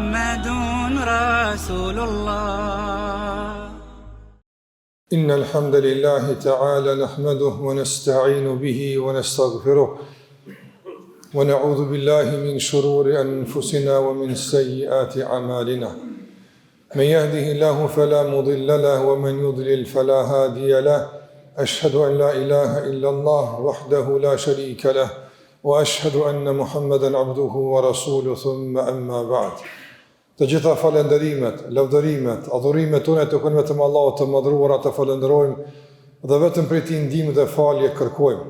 محمد رسول الله. إن الحمد لله تعالى نحمده ونستعين به ونستغفره ونعوذ بالله من شرور أنفسنا ومن سيئات أعمالنا. من يهده الله فلا مضل له ومن يضلل فلا هادي له. أشهد أن لا إله إلا الله وحده لا شريك له وأشهد أن محمدا عبده ورسوله ثم أما بعد. Të gjitha falenderimet, lavdërimet, adhurimet tona të kënë vetëm Allahut të madhruara të falenderojmë dhe vetëm prej tij ndihmë dhe falje kërkojmë.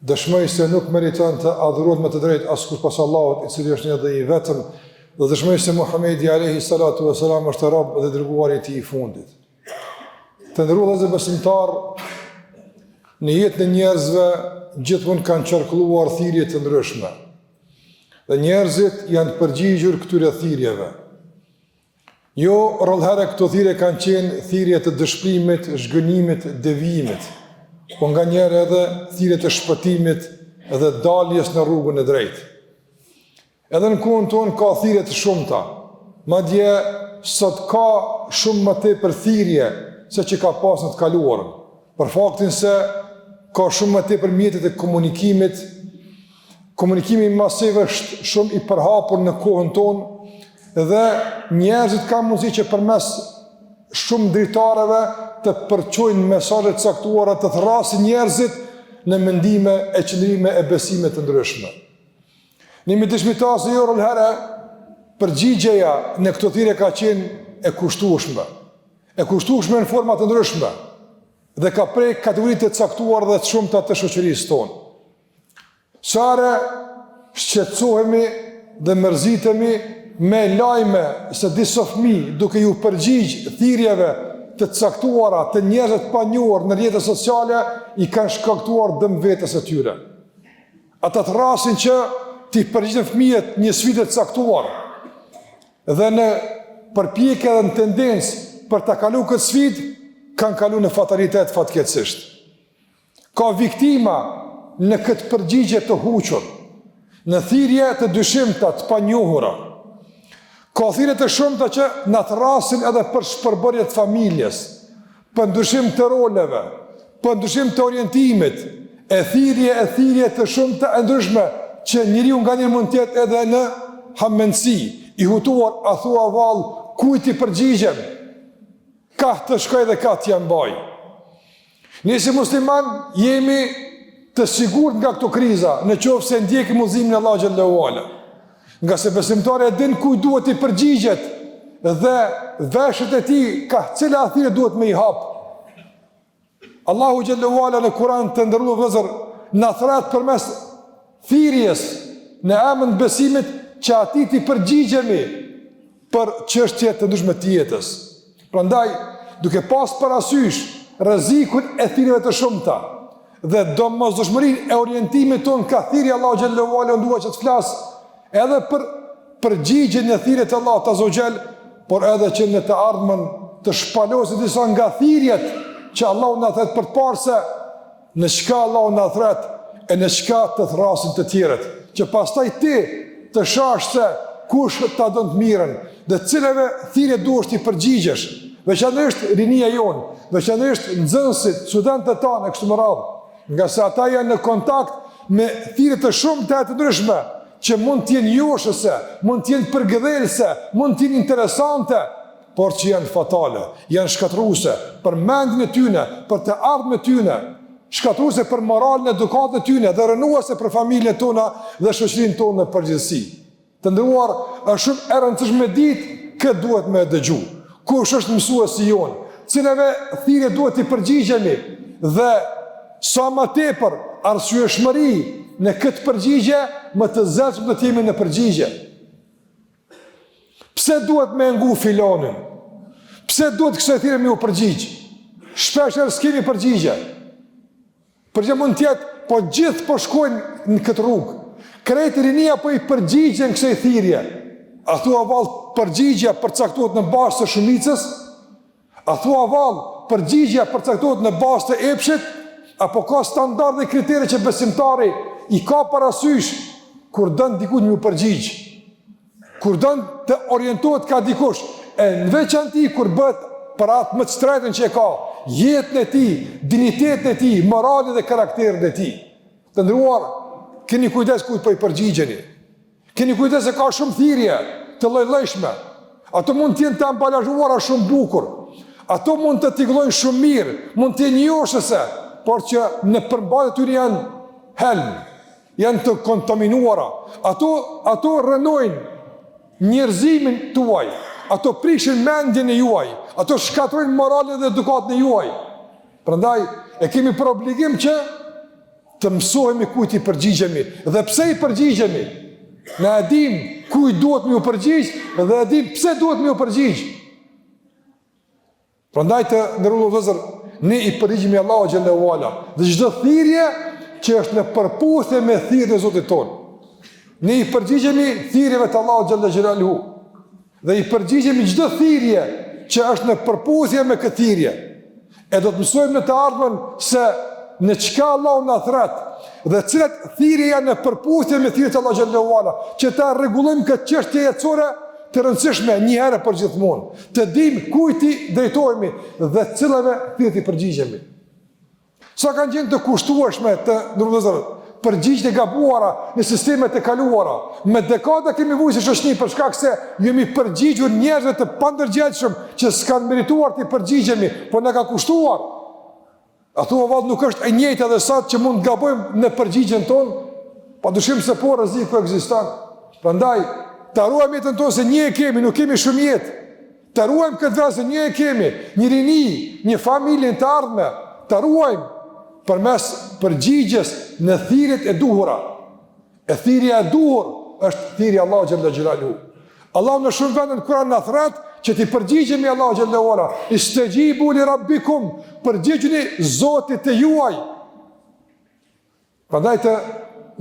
Dëshmoj se nuk meriton të adhurohet me të drejtë askush pas Allahut, i cili është një dhe i vetëm, dhe dëshmoj se Muhamedi alayhi salatu wasalam është rob dhe dërguari i tij i fundit. Të nderuar vëllezër besimtar, në jetën e njerëzve gjithmonë kanë qarkulluar thirrje të ndryshme. Dhe njerëzit janë të përgjigjur këtyre thirrjeve. Jo, rrallëherë këto thirrje kanë qenë thirrje të dëshpërimit, zhgënimit, devijimit, po nga njerë edhe thirrje të shpëtimit edhe daljes në rrugën e drejtë. Edhe në kohën tonë ka thirrje të shumta, madje sot ka shumë më tepër thirrje se që ka pas në të kaluarën, për faktin se ka shumë më tepër mjetet e komunikimit. Komunikimi masiv është shumë i përhapur në kohën tonë dhe njerëzit kanë mundësi që përmes shumë dritareve të përçojnë mesazhe të caktuara të thrasin njerëzit në mendime e qëndrime e besime të ndryshme. Nimi dëshmitar se jo rrallëherë përgjigjeja në këto thirrje ka qenë e kushtueshme në forma të ndryshme dhe ka prej kategoritë të caktuara dhe të shumta të shoqërisë tonë. Sare shqetësohemi dhe mërzitemi me lajme se disa fëmijë duke ju përgjigj thirrjeve të caktuara të njerëzve të panjohur në rrjetet sociale i kanë shkaktuar dëm vetes së tyre. Ata thrasin që ti përgjigjen fëmijët një sfidë të caktuar dhe në përpjekje dhe në tendencë për ta kaluar këtë sfidë kanë kaluar në fatalitet fatkeqësisht. Ka viktima në këtë përgjigje të huqur, në thirrje të dyshimta të panjohura. Ka thirrje të shumta që na thrasin edhe për shpërbërje të familjes, për ndryshim të roleve, për ndryshim të orientimit, e thirrje të shumta e ndryshme që njeriu nganjëherë mund të jetë edhe në hamendsi, i hutuar, a thua vallë, kujt i përgjigjem? Ka të shkoj dhe ka të mbaj. Ne si musliman jemi të sigurt nga këto kriza, në qoftë se ndjekim udhëzimin e Allahu xhallahu ala. Nga se besimtari e din kujt duhet i përgjigjet dhe veshët e tij ka cila thirrje duhet me i hap. Allahu xhallahu ala në Kur'an të ndërruar vëllezër na thret përmes thirrjes në emër të besimit që atij të përgjigjemi për çështje të ndryshme të jetës. Prandaj, duke pas parasysh rrezikun e thirrjeve të shumta dhe domosdoshmërinë e orientimit ton ka thirrja Allahu xhallahu ala dua që të flas edhe për përgjigjen e thirrjes të Allahut azza wa xal, por edhe që në të ardhmen të shpalosin disa nga thirrjet që Allahu na thret për të parë se në çka Allahu na thret e në çka të thrasin të tjerët, që pastaj ti të shash se kush ta don të mirën dhe cilave thirrje duhesh ti përgjigjesh, veçanërisht rinia jon, veçanërisht nxënësit, studentët tanë kështu me radhë, nga se ata janë në kontakt me thirrje të shumta të ndryshme që mund t'jenë joshëse, mund t'jenë përgëdhelëse, mund t'jenë interesante, por që janë fatale, janë shkatruese për mendjen e tyne, për të ardhmen e tyne, shkatruese për moralin e edukatën e tyne dhe rënuese për familjen tona dhe shoqërinë tonë në përgjithësi. Të nderuar, është shumë e rëndësishme ditë këtë duhet me dëgju. Kush është mësuesi jon? Cilave thirrje duhet i përgjigjemi dhe sa më tepër arsyeshmëri në këtë përgjigje, më të zëvendësëm do të jemi në përgjigje. Pse duhet me ngu filonin? Pse duhet kësaj thirrje me u përgjigj? Shpesh s'kemi përgjigje. Përgjigje mund të jetë, po gjithë po shkojnë në këtë rrugë. Krejtë rinia po i përgjigjen kësaj thirrje. A thua vallë përgjigja përcaktohet në bazë të shumicës? A thua vallë përgjigja përcaktohet në bazë të epshit? Apo ka standarde dhe kritere që besimtari i ka parasysh kur dën dikujt më përgjigj? kur don të orientohet ka dikush, e në veçanti kur bëhet për atë më të shtretën që e ka, jetën e tij, dinjitetën e tij, moralin dhe karakterin e tij. Të nderuar, keni kujdes kujt po i përgjigjeni. Keni kujdes se ka shumë thirrje të lloj-llojshme. Ato mund të jenë të ambalazhuara shumë bukur. Ato mund të tigëllojnë shumë mirë, mund të jenë njohëse, por që në përmbajtje të tyre janë helm, janë të kontaminuara. Ato rënojnë njerëzimin tuaj. Ato prishin mendjen e juaj, ato shkatrojnë moralin dhe edukatën e juaj. Prandaj e kemi për obligim që të mësohemi kujt i përgjigjemi dhe pse i përgjigjemi. Ne e dim kujt duhet me u përgjigj dhe e dim pse duhet me u përgjigj. Prandaj të nderuar vëllezër, ne i përgjigjemi Allahu xhallahu ala dhe çdo thirrje që është në përputhje me thirrjen e Zotit ton. Ne i përgjigjemi thirrjeve të Allahu xhallahu xhelaluhu. Dhe i përgjigjemi çdo thirrje që është në përputhje me këtë thirrje. E do të mësojmë në të ardhmen se në çka Allahu na thret dhe cilat thirrje janë në përputhje me thirrjet e Allahu xhallahu ala, që ta rregullojmë këtë çështje jetësore të rëndësishme një herë për gjithmonë. Të dimë kujt i drejtohemi dhe cilave thirrje i përgjigjemi. Sa kanë qenë të kushtueshme të ndërvëzër përgjigje të gabuara në sistemet e kaluara. Me dekada kemi vuajtur si shoqëni për shkak se jemi përgjigjur njerëzve të pandërgjegjshëm që s'kan merituar të përgjigjemi, por na ka kushtuar. Ato vallë nuk është e njëjta edhe sa që mund të gabojmë në përgjigjen tonë, padyshim se po rreziku ekziston. Prandaj ta ruajmë jetën tonë se një e kemi, nuk kemi shumë jetë. Ta ruajmë këtë vend se një e kemi, një rini, një familje të ardhme. Ta ruajmë përmes përgjigjes në thirrjet e duhura. E thirrja e duhur është thirrja Allahu xhallahu xhelaluhu. Allahu në shumë vende në Kur'an na thret që ti përgjigjemi Allahu xhallahu ala. Istajibu li rabbikum, përgjigjeni Zotit të juaj. Prandaj të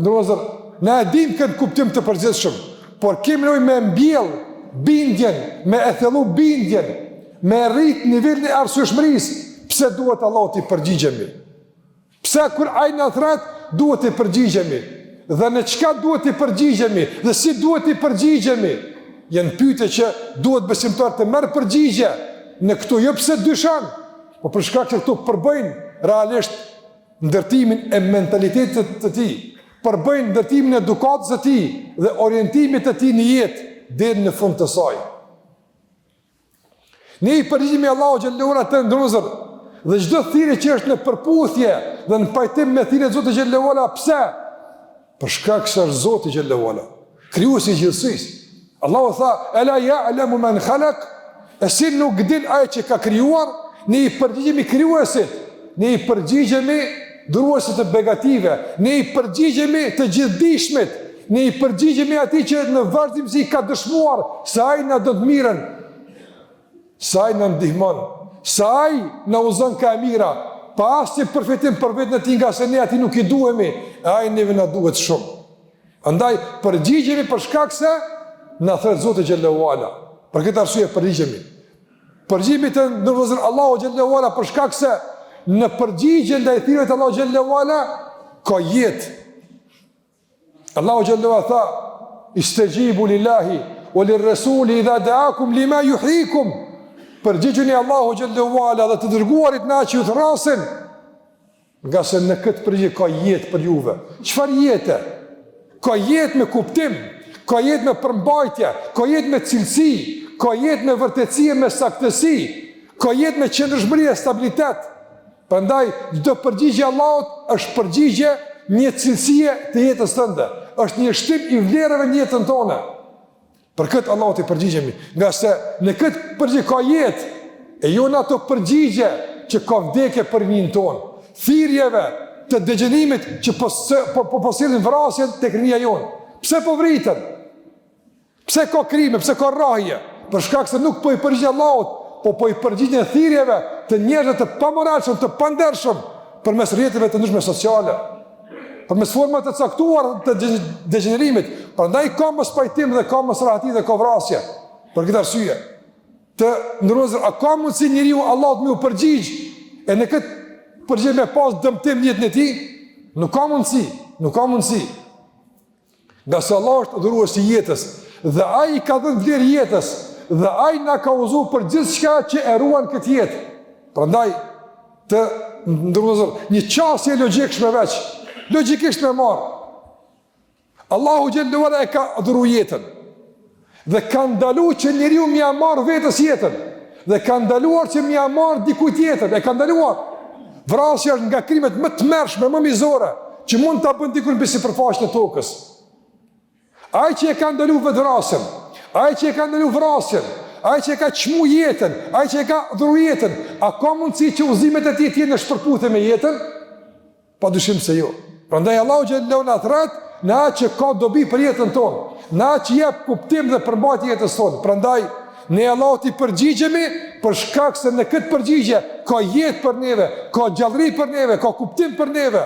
ndrozër, na e dim këtë kuptim të përgjithshëm, por kemi nevojë me mbjell bindjen, me e thellu bindjen, me rrit nivelin e arsyeshmërisë. Pse duhet Allahu të përgjigjemi? Pse kur ai na thret duhet të përgjigjemi? Dhe në çka duhet të përgjigjemi? Dhe si duhet të përgjigjemi? Janë pyetje që duhet besimtar të marrë përgjigje në këto, jo pse dyshon, por për shkak se këto përbëjnë realisht ndërtimin e mentalitetit të tij, përbëjnë ndërtimin e edukatës së tij dhe orientimit të tij në jetë deri në fund të saj. Ne i përgjigjemi Allahu xhallahu ala të ndrozur dhe çdo thirrje që është në përputhje dhe në pajtim me thirrjen e Zotit xhallahu ala, pse? Për shkak se është Zoti xhallahu ala, krijuesi i gjithësisë. Allahu tha: "Ela ya'lamu man khalaq", e si nuk din ai që ka krijuar. Ne i përgjigjemi krijuesit, ne i përgjigjemi dhuruesit të begative, ne i përgjigjemi të gjithdijshmit, ne i përgjigjemi atij që në vazhdimsi ka dëshmuar se ai na do të mirën, se ai na ndihmon, se ai na uzon ka e mira, pa asnjë përfitim për vetën e tij, nga se ne atij nuk i duhemi, e ai neve na duhet shumë. Andaj përgjigjemi për shkak se na thret Zoti xhallahu ala. Për këtë arsye përgjigjemi. Përgjigjemi të ndërvozën Allahu xhallahu ala për shkak se në përgjigje ndaj thirrjeve të Allahu xhallahu ala ka jetë. Allahu xhallahu ala tha: "Istajibu lillahi wa lirrasuli idha da'akum lima yuhyikum." Përgjigjeni Allahu xhallahu ala dhe të dërguarit na që ju thrasin, nga se në këtë përgjigje ka jetë për juve. Çfarë jete? Ka jetë me kuptim, ka jetë me përmbajtje, ka jetë me cilësi, ka jetë me vërtetësi, me saktësi, ka jetë me qëndrueshmëri e stabilitet. Prandaj çdo përgjigje Allahut është përgjigje një cilësie të jetës tënde, është një shtim i vlerave në jetën tonë. Për këtë Allahut i përgjigjemi, nga se në këtë përgjigje ka jetë, e jo në ato përgjigje që ka vdekje për njën tonë, thirrjeve të dëgjënimit që po sillin vrasjen tek rinia jonë. Pse po vritën? Pse ka krime, pse ka rrahje? Për shkak se nuk po i përgjigj Allahut, po i përgjigjen thirrjeve të njerëzve të pamoralshëm, të pandershëm, përmes rrjeteve të ndryshme sociale, përmes format të caktuar të degenerimit. Prandaj ka mos pajtim dhe ka mos rahati dhe ka vrasje. Për këtë arsye, të ndërozë, a ka mundsi njeriu Allahut më u përgjigj e në këtë përgjigje me pas dëmtim në jetën e tij? Nuk ka mundsi, nuk ka mundsi. Nga se Allah është dhuruesi i jetës dhe ai ka dhënë vlerë jetës, dhe ai na ka udhëzuar për gjithçka që e ruan këtë jetë. Prandaj të ndërmozor një çështje logjikshme veç, logjikisht me marr. Allahu xhallahu ala e ka dhuru jetën dhe ka ndaluar që njeriu mja marr vetës jetën dhe ka ndaluar që mja marr dikujt jetën, e ka ndaluar. Vrasja është nga krimet më të mërshme, më mizore që mund ta bën diku mbi sipërfaqen e tokës. Ai që e ka ndaluar vetvrasjen, ai që e ka ndaluar vrasjen, ai që e ka çmu jetën, ai që e ka dhuru jetën, a ka mundësi që udhëzimet e tij të jenë në shpërputhje me jetën? Padyshim se jo. Prandaj Allahu xhallahu ala thret në atë që ka dobi për jetën tonë, në atë që jep kuptim dhe përmbajtje jetës tonë. Prandaj ne Allahu t'i përgjigjemi për shkak se në këtë përgjigje ka jetë për neve, ka gjallëri për neve, ka kuptim për neve.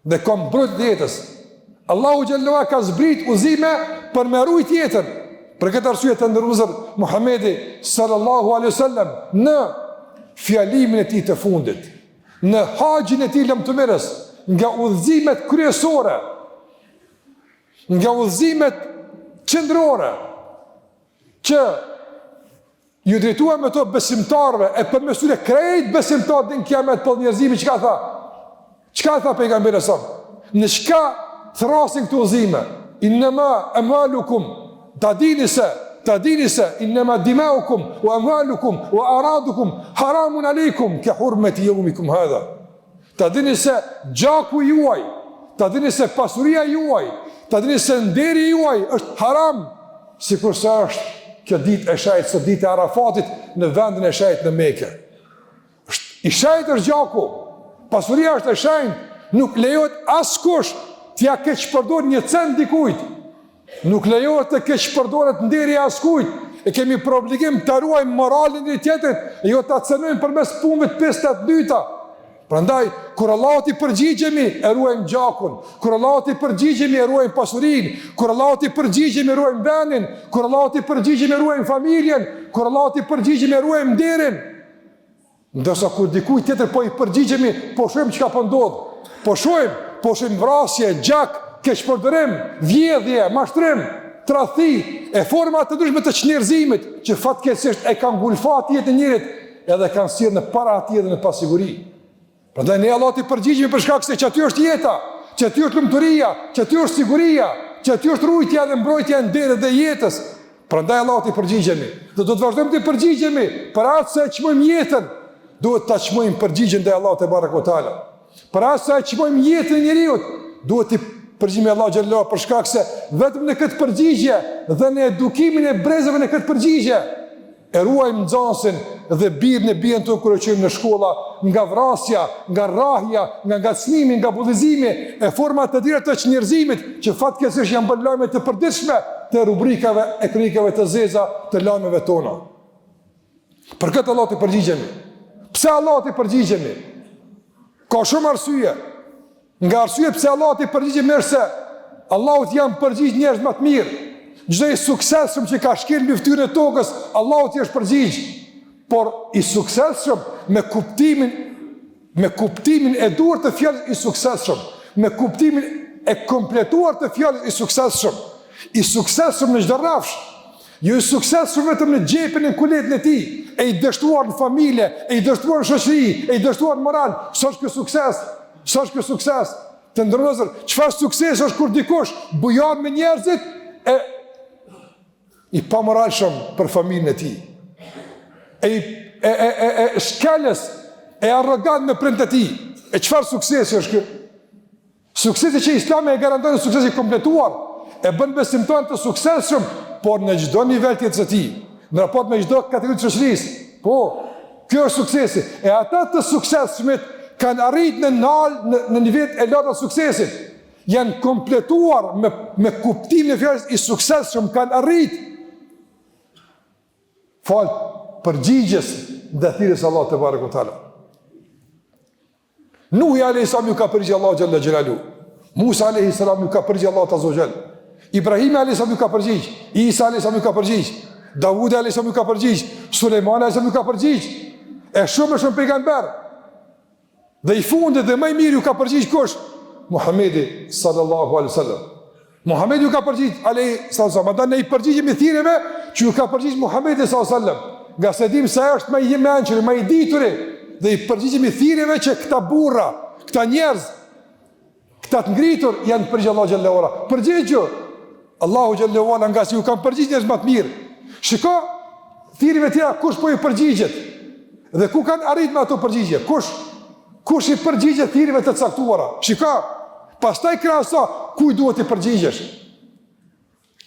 Dhe ka mbrojtje të jetës. Allahu xhallahu ala ka zbrit udhëzime për me rujt jetën. Për këtë arsye të ndërmuzër Muhamedi sallallahu alaihi wasallam në fjalimin e tij të fundit, në haxhin e tij lëmtëmirës, nga udhëzimet kryesore, nga udhëzimet qendrore, që ju drejtuam me to besimtarve, e përmes tyre krejt besimtarët në kiamet për njerëzimi, çka tha? Çka tha pejgamberi sa? Në çka thrasin këto udhëzime? Innama amalukum, ta dini se innama dimaukum wa amalukum wa aradukum haramun aleikum ka hurmati yawmikum hadha. Ta dini se gjaku juaj, ta dini se pasuria juaj, ta dini se nderi juaj është haram, sikur se është kjo ditë e shajt, së ditë e Arafatit në vendin e shajt në Mekë. I shajt është gjaku, pasuria është e shajt, nuk lejohet askush t'ja keq përdor një cent dikujt, nuk lejohet të keq përdoret nderi askujt, e kemi për obligim të ruajmë moralin e tjetrit, e jo ta cenojmë përmes punëve të 52-ta. Prandaj, kur Allahut i përgjigjemi, e ruajmë gjakun, kur Allahut i përgjigjemi, e ruajmë pasurinë, kur Allahut i përgjigjemi, e ruajmë vendin, kur Allahut i përgjigjemi, e ruajmë familjen, kur Allahut i përgjigjemi, e ruajmë nderin. Ndërsa kur dikujt tjetër po i përgjigjemi, po shohim çka po ndodh. Po shohim vrasje, gjak, keqpërdorim, vjedhje, mashtrim, tradhti, e forma të ndryshme të çnjerëzimit, që fatkeqësisht e kanë ngulfat jetën e njerit, edhe kanë sjellë në para atij dhe në pasiguri. Prandaj ne Allahut i përgjigjemi për shkak se që aty është jeta, që aty është lumturia, që aty është siguria, që aty është rujtja dhe mbrojtja e nderit dhe jetës. Prandaj Allahut i përgjigjemi. Dhe do të vazhdojmë të përgjigjemi për atë se çmojmë jetën, duhet ta çmojmë përgjigjen ndaj Allahut te barekuhu teala. Për atë se çmojmë jetën e njeriu, duhet të përgjigjemi Allahu xhallahu për shkak se vetëm në këtë përgjigje dhe në edukimin e brezëve në këtë përgjigje e ruajmë nxënësin dhe birën e bien tonë kur qojmë në shkolla, nga vrasja, nga rrahja, nga ngacmimi, nga bullizimi, e forma të tjera të njerëzimit që fatkeqësisht janë bërë lajme të përditshme të rubrikave e kronikave të zeza të lajmeve tona. Për këtë Allahut i përgjigjemi. Pse Allahut i përgjigjemi? Ka shumë arsye. Nga arsye pse Allahut i përgjigjemi është se Allahut janë përgjigj njerëz më të mirë. Çdo i suksesshëm që ka shkel mbi fytyrën e tokës, Allahut i është përgjigj. Por i suksesshëm me kuptimin e duhur të fjalës i suksesshëm, me kuptimin e kompletuar të fjalës i suksesshëm. I suksesshëm në çdo rrafsh. Jo i suksesshëm vetëm në xhepin e kuletën e tij, e i dështuar në familje, e i dështuar në shoqëri, e i dështuar në moral. S'është ky sukses? S'është ky sukses? Të ndërmozur, çfarë suksesi është kur dikush bujon me njerëzit e i pamoralshëm për familjen e tij. E shkelës, e arrogant me prindët e tij. E çfarë suksesi është ky? Suksesi që Islami e garanton është suksesi kompletuar, e bën besimtar të suksesshëm, por në çdo nivel të jetës së tij, në raport me çdo kategori të shoqërisë. Po, kjo është suksesi. E ata të suksesshmit kanë arritur në nivel e lartë të suksesit. Janë kompletuar me kuptimin e fjalës i suksesshëm, kanë arritur fal përgjigjes ndaj thirrjes Allahut te barekuhu teala. Nuhi alayhis salam ju ka përgjigj Allahu xhalla xhelalu. Musa alayhis salam ju ka përgjigj Allahu azza xhel. Ibrahim alayhis salam ju ka përgjigj. Isa alayhis salam ju ka përgjigj. Davud alayhis salam ju ka përgjigj. Sulejman alayhis salam ju ka përgjigj. E shumë pejgamber. Dhe i fundit dhe më i miri ju ka përgjigj kush? Muhamedi sallallahu alaihi wasallam. Muhamedi ju ka përgjigj alayhi sallam, atë ne I përgjigjemi thirrjeve që ju ka përgjigj Muhamedi sallam. Nga se dim se është më I mençur, më I dituri, dhe I përgjigjemi thirrjeve që këta burra, këta njerëz, këta të ngritur janë përgjigj Allahu xhallahu ala. Përgjigju Allahu xhallahu ala nga se ju kanë përgjigj njerëz më të mirë. Shiko thirrjeve tjera kush po I përgjigjet dhe ku kanë arritur me ato përgjigje. Kush I përgjigjet thirrjeve të caktuara. Shiko, pastaj krahaso ku duhet I përgjigjesh.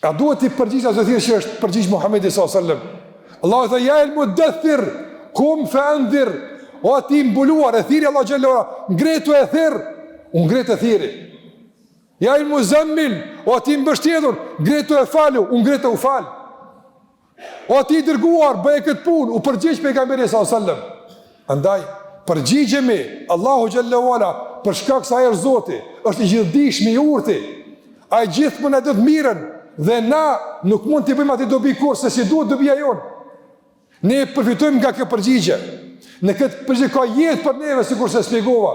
A duhet I përgjigjesh ato thirrje që është përgjigj Muhamedi sallallahu alaihi wasallam. Allahu tha ja el mudaththir kum fa'anzir. O ti mbuluar e thirrje Allahu xhallahu ala, ngretu e thirr, u ngret e thirrje. Ja el muzammil, o ti mbështetur, ngretu e falu, u ngret e u fal. O ti dërguar, bëje këtë punë, u përgjigj pejgamberi sallallahu alaihi wasallam. Andaj përgjigjemi Allahu xhallahu ala për shkak se ai është Zoti, është I gjithdijshëm I urti. Ai gjithmonë do të mirën dhe na nuk mund t'i bëjmë atë dobi kurse si duhet dobia jon. Ne përfitojmë nga kjo përgjigje. Në këtë përgjigje ka jetë për neve, sikur se shpjegova.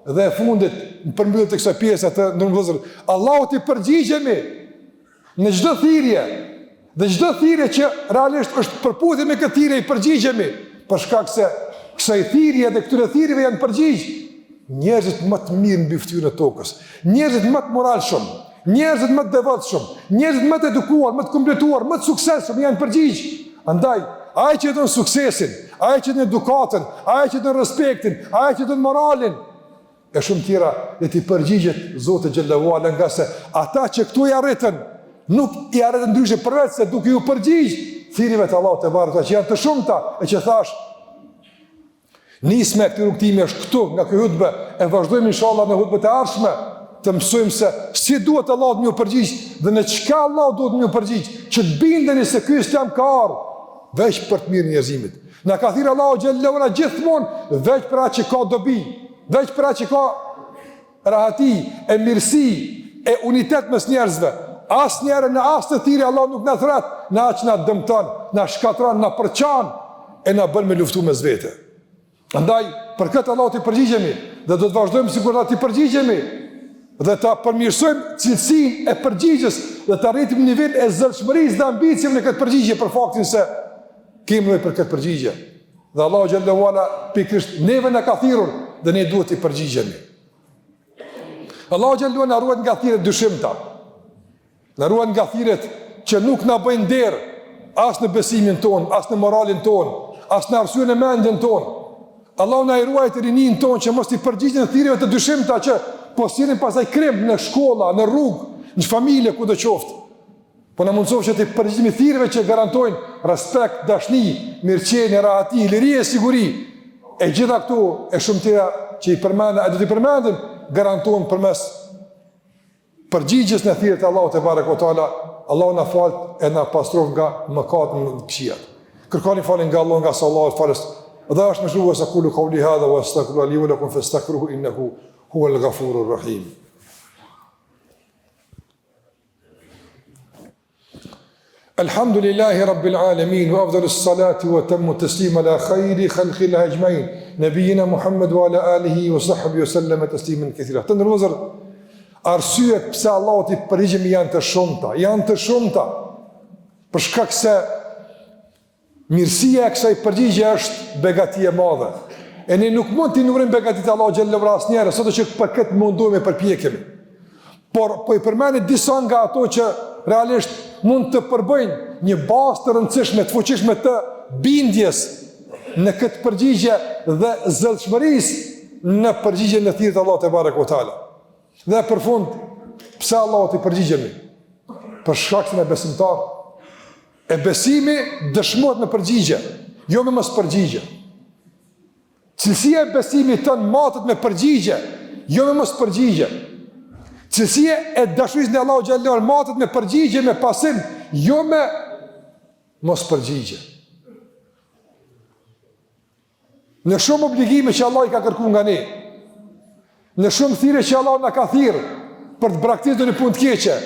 Dhe e fundit, në përmbyllje të kësaj pjese të ndërmëvëzër, Allahu t'i përgjigjemi në çdo thirrje, dhe çdo thirrje që realisht është përputhje me këtë thirrje I përgjigjemi, për shkak se kësaj thirrje dhe këtyre thirrjeve janë përgjigj njerëzit më të mirë mbi fytyrën e tokës, njerëzit më të moralshëm, njerëzit më të devotshëm, njerëzit më të edukuar, më të kompletuar, më të suksesshëm janë përgjigj. Andaj, ai që don suksesin, ai që don edukatën, ai që don respektin, ai që don moralin, e shumë tjera dhe t'i përgjigjet Zotë xhallahu ala, nga se ata që këtu I arritën, nuk I arritën ndryshe përveç se duke ju përgjigj thirrjeve të Allahut te barekuta që janë të shumta e që thash nisme këtë rrugtimi është këtu nga kjo hutbë e vazhdojmë inshallah në hutbët e ardhshme të mësojmë se si duhet Allahu të më përgjigj dhe në çka Allahu duhet më përgjigj, që të bindeni se ky Islam ka ardhur veç për të mirë njerëzimit. Na ka thirrë Allahu xhallahu ala gjithmonë veç për atë që ka dobi, veç për atë që ka rahati, e mirësi, e unitet mes njerëzve. Asnjëherë në asnjë thirrje Allah nuk na thret, na aq na dëmton, na shkatron, na përçan e na bën me luftu mes vete. Andaj për këtë Allah t'i përgjigjemi dhe do të vazhdojmë sikur ta t'i përgjigjemi dhe ta përmirësojmë cilësinë e përgjigjes dhe të arrijmë nivelin e zëvendësisë dhe ambicieve në këtë përgjigje për faktin se kemi nevojë për këtë përgjigje. Dhe Allahu xhallahu ala pikërisht neve na ka thirrur dhe ne duhet t'i përgjigjemi. Allahu xhallahu na ruaj nga thirrjet dyshimta. Na ruaj nga thirrjet që nuk na bëjnë der as në besimin ton, as në moralin ton, as në arsyen e mendjen ton. Allahu na ruaj të rinin ton që mos t'i përgjigjen thirrjeve të dyshimta që po sillin pasaj krim në shkolla, në rrugë, në familje, kudo qoftë. Po na mundsof që t'i përgjigjemi thirrjeve që garantojnë respekt, dashni, mirëqenie, rahati, liri e siguri. E gjitha këtu e shumë tjera që I përmendën, a do t'i përmendim, garantohen përmes përgjigjes në thirrjet e Allahut te barekuhu teala. Allahu na fal e na pastron nga mëkatet në këqijat. Kërkoni falje nga Allahu, nga sallallahu falës. Dhe është më shumë se kulu qawli hadha wa astaghfiru li wa lakum fastaghfiruhu innahu huwal ghafurur rahim. Alhamdulillahi rabbil alamin wa afdalus salati wa tammu taslima ala khayri khalqillah ajma'in nabiyina Muhammad wa ala alihi wa sahbihi wa sallam tasliman katira. Të ndërrozur arsyet pse Allahu t'i përgjigjemi janë të shumta për shkak se mirësia e kësaj përgjigje është begati e madhe. E ne nuk mund t'i numërim begatit Allahu xhallahu ala asnjëherë, sot që për këtë munduam e përpjekemi. Por po I përmendit disa nga ato që realisht mund të përbëjnë një bazë të rëndësishme, të fuqishme të bindjes në këtë përgjigje dhe zëllshmërisë në përgjigjen e thirrjet të Allahut te barekuhu teala. Dhe për fund, pse Allahut t'i përgjigjemi? Për shkak se ne besimtar. E besimi dëshmohet me përgjigje, jo me mos përgjigje. Cilësia e besimit tënë matet me përgjigje, jo me mos përgjigje. Cilësia e dashurisë ndaj Allahut xhallahu ala matet me përgjigje, me pasim, jo me mos përgjigje. Në shumë obligime që Allah I ka kërkuar nga ne, në shumë thirrje që Allah na ka thirrë për të braktisur një punë të keqe,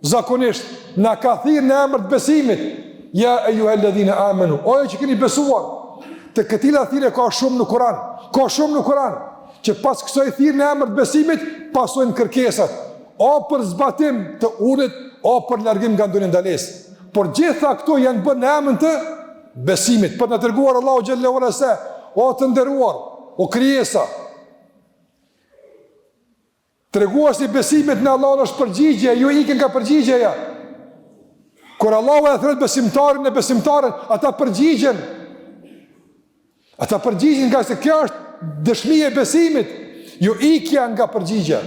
zakonisht na ka thirrë në emër të besimit. Ja ayyuhalladhina amanu, o ju që keni besuar. Të këtilla thirrje ka shumë në Kur'an. Ka shumë në Kur'an që pas kësaj thirrje në emër të besimit pasojnë kërkesat. o për zbatim të urdhit, o për largim nga ndonjë ndalesë. Por gjitha këto janë bërë në emër të besimit, për na treguar Allahu xhallahu ala se, o të nderuar, o krijesa, treguasi besimit në Allahun është përgjigje, ju ikën nga përgjigjeja. Kur Allahu e thret besimtarin e besimtaren, ata përgjigjen. Ata përgjigjen nga se kjo është dëshmia e besimit, ju ikja nga përgjigja.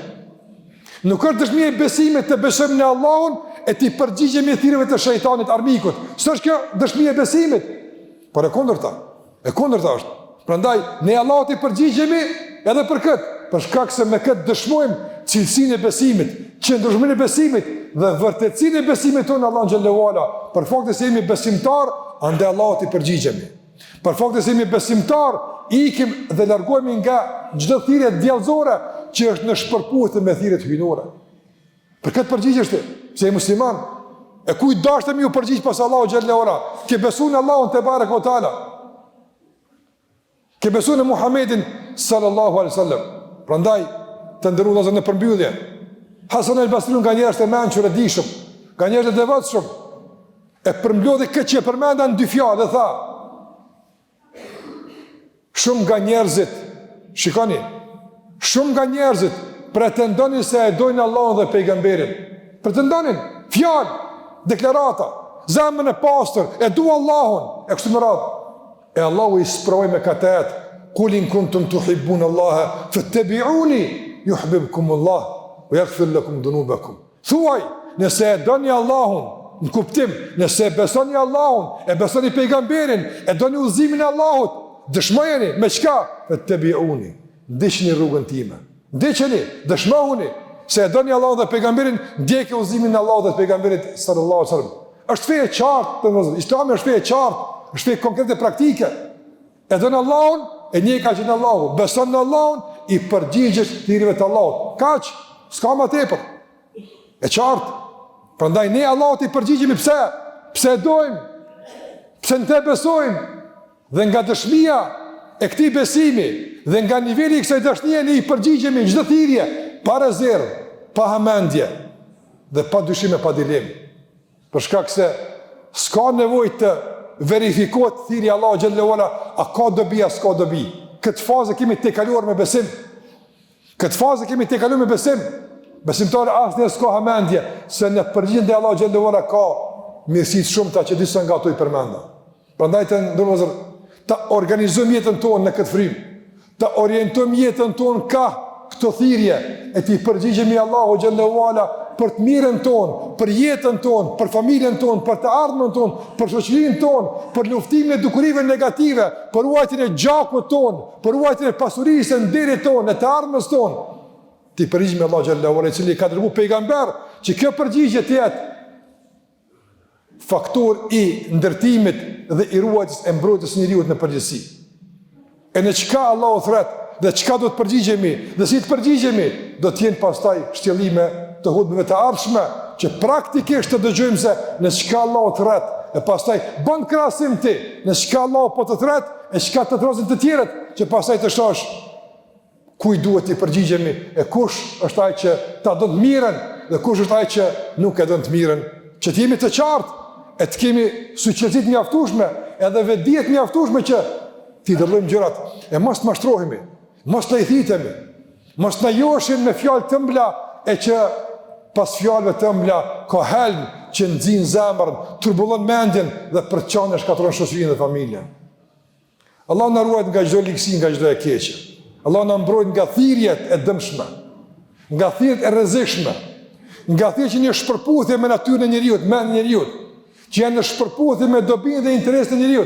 Nuk është dëshmia e besimit të besojmë në Allahun e ti përgjigjemi thirrjeve të shejtanit armikut. S'është kjo dëshmia e besimit, por e kundërta. E kundërta është. Prandaj ne Allahut i përgjigjemi edhe për këtë, për shkak se me këtë dëshmojmë cilësinë e besimit, qëndrueshmërinë e besimit dhe vërtetësinë e besimit tonë Allahu xhallahu ala. Për faktin se jemi besimtar, ande Allahut i përgjigjemi. Për faktin se jemi besimtar, ikim dhe largohemi nga çdo thirrje djallëzore që është në shpërputhje me thirrjet hyjnore. Për këtë përgjigjesh ti, se je musliman, e kujt dashtëm ju përgjigj pas Allahu xhallahu ala? Ke besuar në Allahun te bareke ve taala. Ke besuar në Muhamedin sallallahu alaihi wasallam. Prandaj të ndërru në përmbyllje. Hasan el-Basri nga njerëz të mençur e dishëm, nga njerëz të devotshëm, e përmblodhi këtë që e përmenda në dy fjalë dhe tha: shumë nga njerëzit, shikoni, shumë nga njerëzit pretendonin se e dojnë Allahun dhe pejgamberin. Pretendonin, fjalë, deklarata, zemrën e pastër, e du Allahun, e kështu me radhë. E Allahu i sprovoi me këtë ajet: "Kul in kuntum tuhibbuna Allaha fattabi'uni yuhibbukumullah wa yaghfir lakum dhunubakum." Thuaj, nëse e doni Allahun, në kuptim, nëse e besoni Allahun, e besoni pejgamberin, e doni udhëzimin e Allahut, dëshmojeni me çka? Fattabi'uni. Ndiqni rrugën time. Ndiqeni, dëshmojeni se e doni Allahun dhe pejgamberin, ndjekni udhëzimin e Allahut dhe të pejgamberit sallallahu alaihi wasallam. Është fe e qartë, domosdoshmë, Islami është fe e qartë, është fe konkrete praktike. E don Allahun, e njeh ka që në Allahu, beson në Allahun, i përgjigjesh thirrjeve të Allahut. Kaq, s'ka më tepër. E qartë. Prandaj ne Allahut i përgjigjemi pse? Pse e dojmë? Pse në te besojmë? Dhe nga dëshmia e këtij besimi dhe nga niveli i kësaj dashnie ne i përgjigjemi çdo thirrje pa rezervë, pa hamendje dhe pa dyshim e pa dilemë. Për shkak se s'ka nevojë të verifikohet thirrja Allahu xhallahu ala, a ka dobi a s'ka dobi. Këtë fazë kemi të kaluar me besim. Këtë fazë kemi të kaluar me besim. Besimtar asnjë s'ka hamendje se në përgjigjen e Allahu xhallahu ala ka mirësi shumëta që disa nga ato i përmenda. Prandaj të ndërmozë ta organizojmë jetën tonë në këtë frymë. Ta orientojmë jetën tonë ka këto thirrje e të përgjigjemi Allahu xhallahu ala për të mirën tonë, për jetën tonë, për familjen tonë, për të ardhmen tonë, për shoqërinë tonë, për luftimin e dukurive negative, për ruajtjen e gjakut tonë, për ruajtjen e pasurisë, nderit tonë, e të ardhmës tonë. Ti përgjigjemi Allahu xhallahu ala, i cili ka dërguar pejgamber, që kjo përgjigje të jetë faktor i ndërtimit dhe i ruajtjes e mbrojtjes së njeriut në përgjithësi. E në çka Allahu thret dhe çka do të përgjigjemi dhe si të përgjigjemi, do të jenë pastaj shtjellime të hutbeve të ardhshme që praktikisht të dëgjojmë se në çka Allahu thret e pastaj bën krahasim ti në çka Allahu po të thret e çka të throsin të tjerët që pastaj të shohësh kuj duhet të përgjigjemi e kush është ai që ta do të mirën dhe kush është ai që nuk e do të mirën, që të jemi të qartë e të kemi suqesit mjaftueshme edhe vetdijet mjaftueshme që ti dëllojmë gjërat e mos të mashtrohemi, mos të lejthitemi, mos të joshin me fjalë të ëmbla e që pas fjalëve të ëmbla ka helm që nxin zemrën, turbullon mendjen dhe përçon e shkatërron shoqërinë dhe familjen. Allah na ruaj nga çdo ligësi, nga çdo e keqe. Allah na mbrojt nga thirrjet e dëmshme, nga thirrjet e rrezikshme, nga thirrjet që janë shpërputhje me natyrën e njeriu, me njeriu, që janë në shpërputhje me dobinë dhe interesin e njeriu.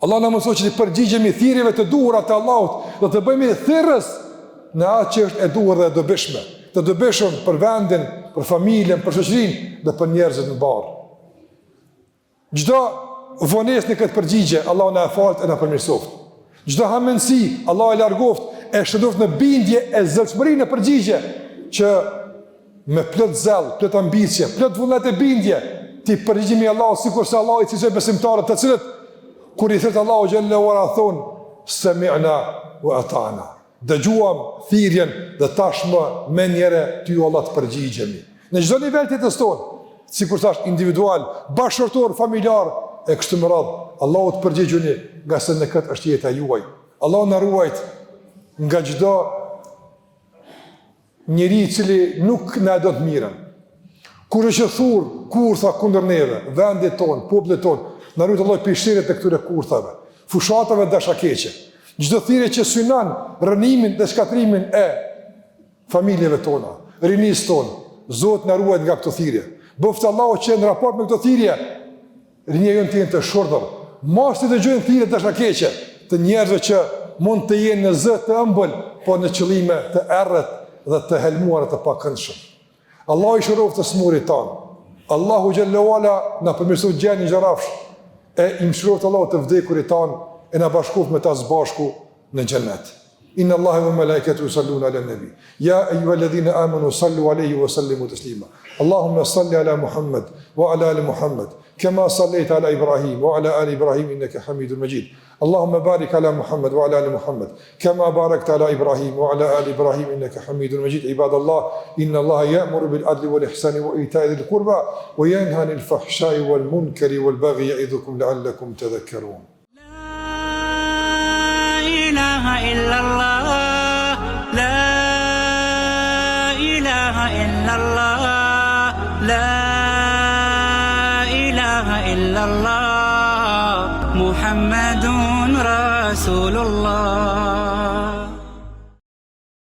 Allah na mëson që të përgjigjemi thirrjeve të duhura të Allahut, do të bëhemi thirrës në atë që është e duhur dhe e dobishme, të dobishëm për vendin, për familjen, për shoqërinë dhe për njerëzit në barë. Çdo vonesë në këtë përgjigje, Allah na e falt e na përmirësoft. Çdo hamendsi, Allah e largoft, e shëndoft në bindje e zëvendësmëri në përgjigje, që me plot zell, plot ambicie, plot vullnet e bindje, ti përgjigjemi Allahut sikurse Allah i cilësoi besimtarët, të cilët kur i thot Allahu xhallahu ala thon sami'na wa ata'na. dëgjuam thirrjen dhe tashmë me njëre ty o Allah të përgjigjemi. Në çdo nivel të jetës tonë, sikur thash individual, bashkëtorë, familjar e kështu me radhë, Allahu të përgjigjuni, nga se në këtë është jeta juaj. Allahu na ruajt nga çdo njeri i cili nuk na do të mirën. Kur është thurr, kurtha kundër neve, vendit ton, popullit ton, na ruaj Allah pishiret të këtyre kurthave, fushatave dashakeqe. Çdo thirrje që synon rënimin dhe shkatrimin e familjeve tona, rinisë tonë, Zoti na ruaj nga këto thirrje. Bëft Allahu që në raport me këto thirrje, rinja jonë të jenë të shordhur. Mos të dëgjojnë thirrje dashakeqe të njerëzve që mund të jenë në zë të ëmbël, po në qëllime të errët dhe të helmuara të pakëndshëm. Allahu i shëroft të smurit tanë. Allahu xhallahu ala na përmirësoj gjendjen e gjërafsh e i mëshiroft Allahu të vdekurit tanë e na bashkoft me ta së bashku në xhenet. Inna Allaha wa malaikatahu yusalluna ala nabi. Ya ayyuhalladhina amanu sallu alayhi wa sallimu taslima. Allahumma salli ala Muhammad wa ala ali Muhammad kama sallaita ala Ibrahim wa ala ali Ibrahim innaka Hamidum Majid. Allahumma barik ala Muhammad wa ala ali Muhammad kama barakta ala Ibrahim wa ala ali Ibrahim innaka Hamidum Majid. Ibadallah, inna Allaha ya'muru bil adli wal ihsani wa ita'i dhil qurba wa yanha 'anil fahsha'i wal munkari wal baghi ya'idhukum la'allakum tadhakkarun. لا إله إلا الله لا إله إلا الله لا إله إلا الله محمد رسول الله